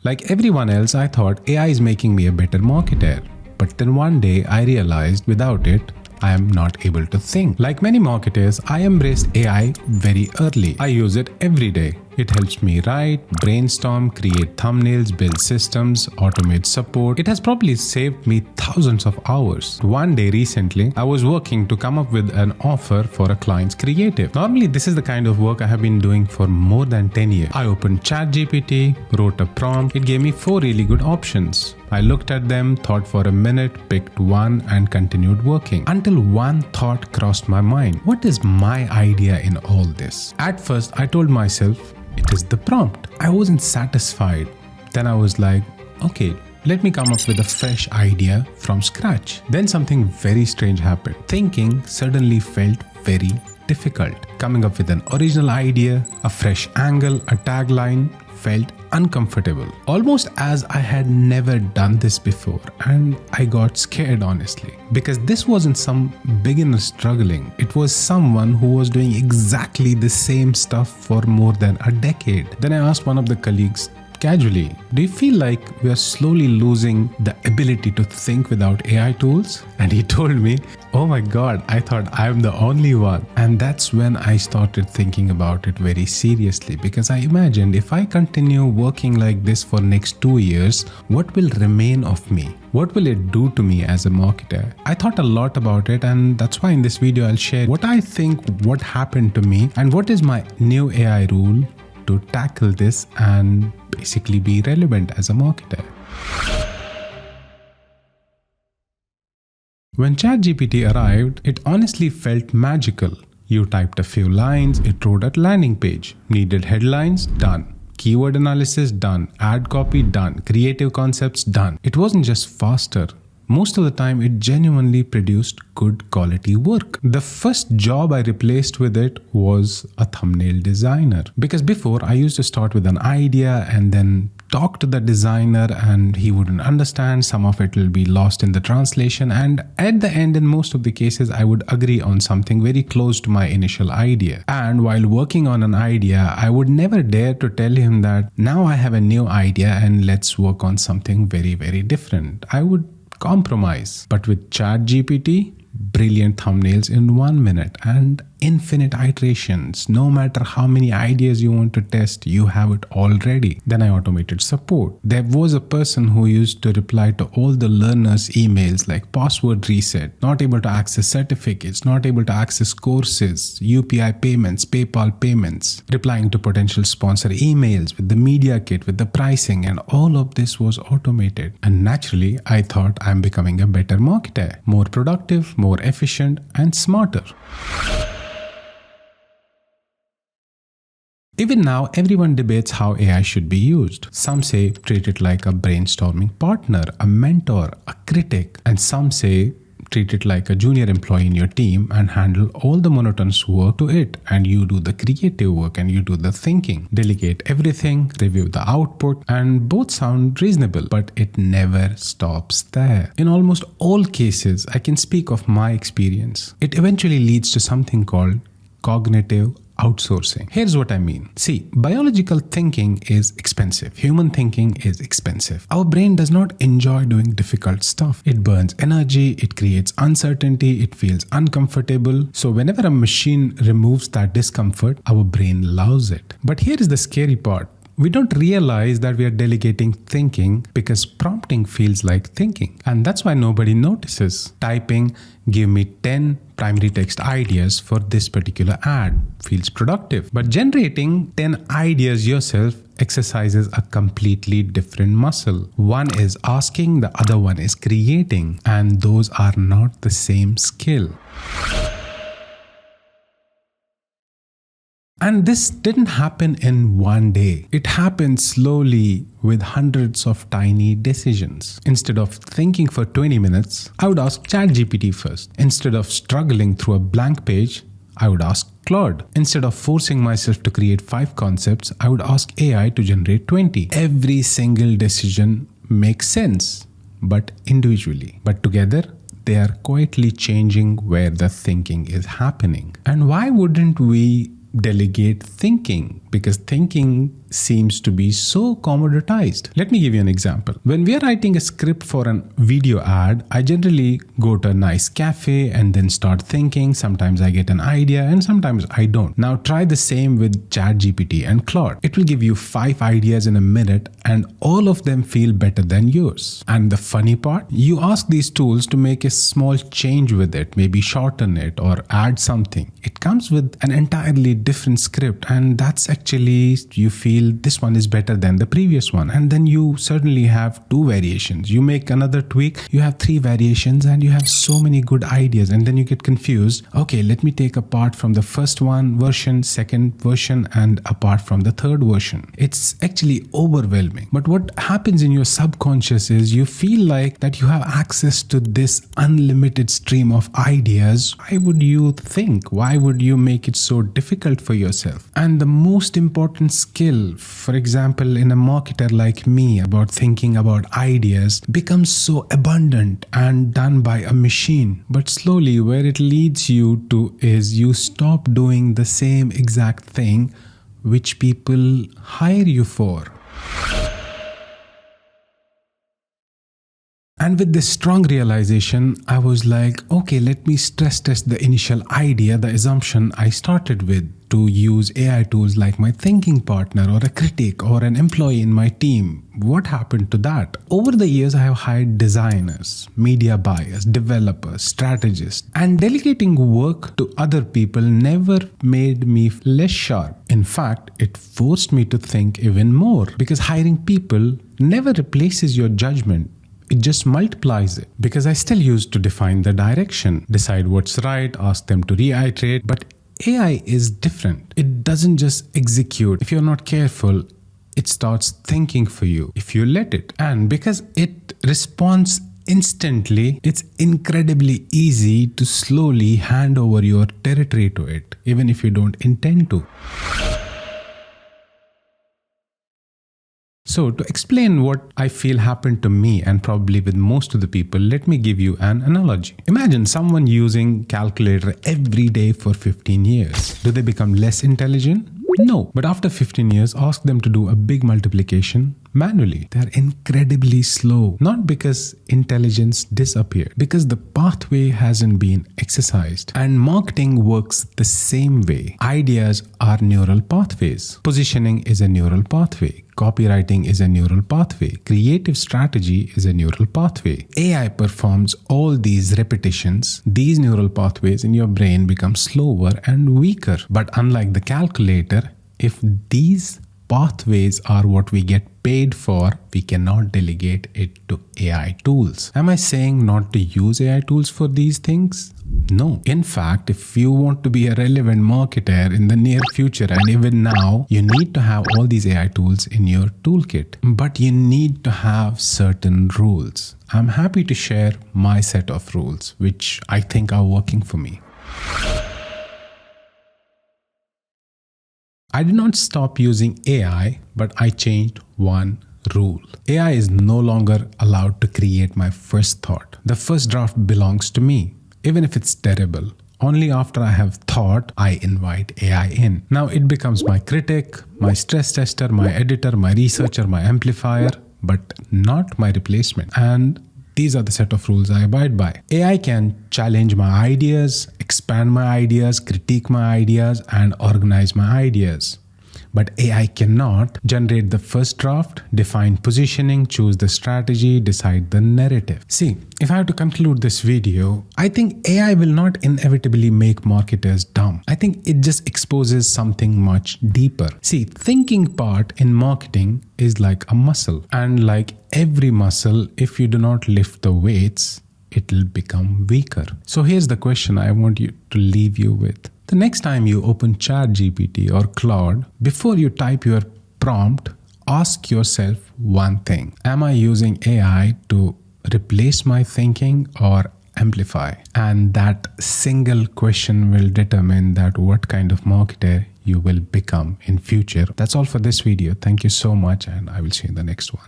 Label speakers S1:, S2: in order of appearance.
S1: Like everyone else, I thought AI is making me a better marketer. But then one day I realized without it, I am not able to think. Like many marketers, I embraced AI very early. I use it every day. It helps me write, brainstorm, create thumbnails, build systems, automate support. It has probably saved me thousands of hours. One day recently, I was working to come up with an offer for a client's creative. Normally, this is the kind of work I have been doing for more than 10 years. I opened ChatGPT, wrote a prompt. It gave me 4 really good options. I looked at them, thought for a minute, picked one and continued working. Until one thought crossed my mind. What is my idea in all this? At first, I told myself, it is the prompt. I wasn't satisfied. Then I was like, okay, let me come up with a fresh idea from scratch. Then something very strange happened. Thinking suddenly felt very difficult. Coming up with an original idea, a fresh angle, a tagline felt uncomfortable. Almost as I had never done this before, and I got scared honestly. Because this wasn't some beginner struggling. It was someone who was doing exactly the same stuff for more than a decade. Then I asked one of the colleagues casually, do you feel like we are slowly losing the ability to think without AI tools? And he told me, oh my god, I thought I'm the only one. And that's when I started thinking about it very seriously, because I imagined if I continue working like this for next 2 years, what will remain of me? What will it do to me as a marketer? I thought a lot about it, and that's why in this video I'll share what I think what happened to me and what is my new AI rule to tackle this and basically be relevant as a marketer. When ChatGPT arrived, it honestly felt magical. You typed a few lines, it wrote a landing page. Needed headlines? Done. Keyword analysis? Done. Ad copy? Done. Creative concepts? Done. It wasn't just faster. Most of the time, it genuinely produced good quality work. The first job I replaced with it was a thumbnail designer. Because before, I used to start with an idea and then talk to the designer and he wouldn't understand. Some of it will be lost in the translation. And at the end, in most of the cases, I would agree on something very close to my initial idea. And while working on an idea, I would never dare to tell him that now I have a new idea and let's work on something very, very different. I would compromise. But with ChatGPT, brilliant thumbnails in 1 minute and infinite iterations. No matter how many ideas you want to test, you have it already. Then I automated support. There was a person who used to reply to all the learners' emails like password reset, not able to access certificates, not able to access courses, UPI payments, PayPal payments, replying to potential sponsor emails with the media kit, with the pricing, and all of this was automated. And naturally, I thought I'm becoming a better marketer, more productive, more efficient, and smarter. Even now, everyone debates how AI should be used. Some say treat it like a brainstorming partner, a mentor, a critic, and some say treat it like a junior employee in your team and handle all the monotonous work to it, and you do the creative work and you do the thinking. Delegate everything, review the output, and both sound reasonable, but it never stops there. In almost all cases, I can speak of my experience. It eventually leads to something called cognitive outsourcing. Here's what I mean. See, biological thinking is expensive. Human thinking is expensive. Our brain does not enjoy doing difficult stuff. It burns energy, it creates uncertainty, it feels uncomfortable. So whenever a machine removes that discomfort, our brain loves it. But here is the scary part. We don't realize that we are delegating thinking because prompting feels like thinking. And that's why nobody notices. Typing, give me 10 primary text ideas for this particular ad feels productive. But generating 10 ideas yourself exercises a completely different muscle. One is asking, the other one is creating. And those are not the same skill. And this didn't happen in one day. It happened slowly with hundreds of tiny decisions. Instead of thinking for 20 minutes, I would ask ChatGPT first. Instead of struggling through a blank page, I would ask Claude. Instead of forcing myself to create 5 concepts, I would ask AI to generate 20. Every single decision makes sense, but individually. But together, they are quietly changing where the thinking is happening. And why wouldn't we delegate thinking because thinking seems to be so commoditized. Let me give you an example. When we are writing a script for a video ad, I generally go to a nice cafe and then start thinking. Sometimes I get an idea and sometimes I don't. Now try the same with ChatGPT and Claude. It will give you 5 ideas in a minute and all of them feel better than yours. And the funny part, you ask these tools to make a small change with it, maybe shorten it or add something. It comes with an entirely different script, and that's actually, you feel this one is better than the previous one, and then you certainly have 2 variations. You make another tweak, you have 3 variations, and you have so many good ideas, and then you get confused. Okay, let me take apart from the first one version, second version, and apart from the third version. It's actually overwhelming. But what happens in your subconscious is you feel like that you have access to this unlimited stream of ideas. Why would you think? Why would you make it so difficult for yourself? And the most important skill, for example, in a marketer like me, about thinking about ideas, becomes so abundant and done by a machine. But slowly, where it leads you to is you stop doing the same exact thing which people hire you for. And with this strong realization, I was like, okay, let me stress test the initial idea, the assumption I started with, to use AI tools like my thinking partner or a critic or an employee in my team. What happened to that? Over the years, I have hired designers, media buyers, developers, strategists, and delegating work to other people never made me less sharp. In fact, it forced me to think even more, because hiring people never replaces your judgment. It just multiplies it, because I still used to define the direction, decide what's right, ask them to reiterate. But AI is different. It doesn't just execute. If you're not careful, it starts thinking for you if you let it. And because it responds instantly, it's incredibly easy to slowly hand over your territory to it, even if you don't intend to. So to explain what I feel happened to me and probably with most of the people, let me give you an analogy. Imagine someone using calculator every day for 15 years. Do they become less intelligent? No. But after 15 years, ask them to do a big multiplication manually. They are incredibly slow. Not because intelligence disappeared, because the pathway hasn't been exercised. And marketing works the same way. Ideas are neural pathways. Positioning is a neural pathway. Copywriting is a neural pathway. Creative strategy is a neural pathway. AI performs all these repetitions. These neural pathways in your brain become slower and weaker. But unlike the calculator, if these pathways are what we get paid for, we cannot delegate it to AI tools. Am I saying not to use AI tools for these things? No. In fact, if you want to be a relevant marketer in the near future and even now, you need to have all these AI tools in your toolkit. But you need to have certain rules. I'm happy to share my set of rules, which I think are working for me. I did not stop using AI, but I changed one rule. AI is no longer allowed to create my first thought. The first draft belongs to me, even if it's terrible. Only after I have thought, I invite AI in. Now it becomes my critic, my stress tester, my editor, my researcher, my amplifier, but not my replacement. And these are the set of rules I abide by. AI can challenge my ideas, expand my ideas, critique my ideas, and organize my ideas. But AI cannot generate the first draft, define positioning, choose the strategy, decide the narrative. See, if I have to conclude this video, I think AI will not inevitably make marketers dumb. I think it just exposes something much deeper. See, thinking part in marketing is like a muscle. And like every muscle, if you do not lift the weights, it will become weaker. So here's the question I want you to leave you with. The next time you open ChatGPT or Claude, before you type your prompt, ask yourself one thing. Am I using AI to replace my thinking or amplify? And that single question will determine that what kind of marketer you will become in future. That's all for this video. Thank you so much, and I will see you in the next one.